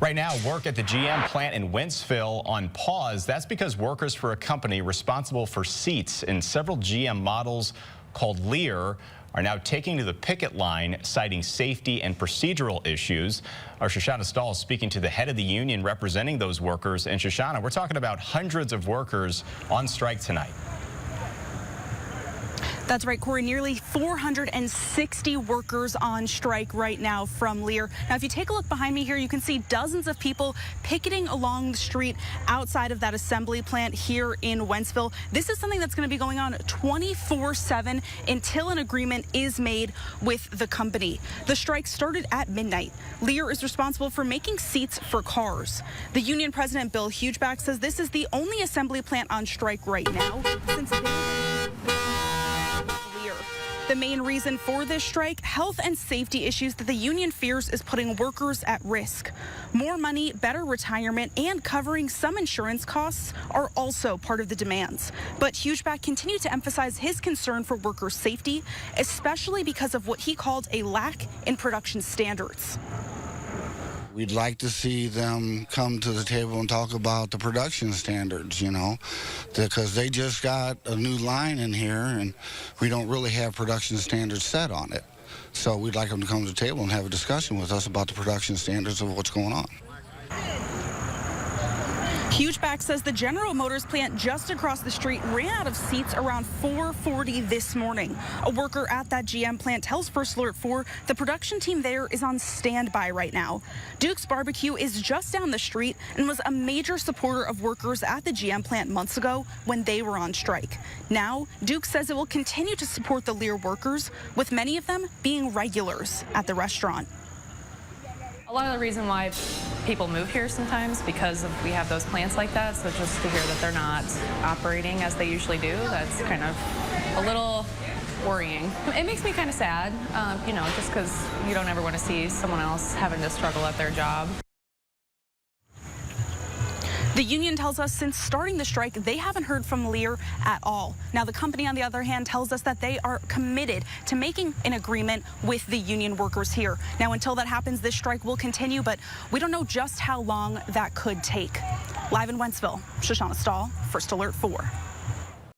Right now, work at the GM plant in Wentzville on pause. That's because workers for a company responsible for seats in several GM models called Lear are now taking to the picket line, citing safety and procedural issues. Our Shoshana Stahl is speaking to the head of the union representing those workers. And Shoshana, we're talking about hundreds of workers on strike tonight. That's right, Corey. Nearly 460 workers on strike right now from Lear. Now, if you take a look behind me here, you can see dozens of people picketing along the street outside of that assembly plant here in Wentzville. This is something that's going to be going on 24/7 until an agreement is made with the company. The strike started at midnight. Lear is responsible for making seats for cars. The union president, Bill Hugeback, says this is the only assembly plant on strike right now since the main reason for this strike, health and safety issues that the union fears is putting workers at risk. More money, better retirement, and covering some insurance costs are also part of the demands. But Hugeback continued to emphasize his concern for workers' safety, especially because of what he called a lack in production standards. We'd like to see them come to the table and talk about the production standards, you know, because they just got a new line in here and we don't really have production standards set on it. So we'd like them to come to the table and have a discussion with us about the production standards of what's going on. Hugeback says the General Motors plant just across the street ran out of seats around 4:40 this morning. A worker at that GM plant tells First Alert 4 the production team there is on standby right now. Duke's Barbecue is just down the street and was a major supporter of workers at the GM plant months ago when they were on strike. Now, Duke says it will continue to support the Lear workers, with many of them being regulars at the restaurant. A lot of the reason why people move here sometimes because we have those plants like that, so just to hear that they're not operating as they usually do, that's kind of a little worrying. It makes me kind of sad, you know, just because you don't ever want to see someone else having to struggle at their job. The union tells us since starting the strike, they haven't heard from Lear at all. Now, the company, on the other hand, tells us that they are committed to making an agreement with the union workers here. Now, until that happens, this strike will continue, but we don't know just how long that could take. Live in Wentzville, Shoshana Stahl, First Alert 4.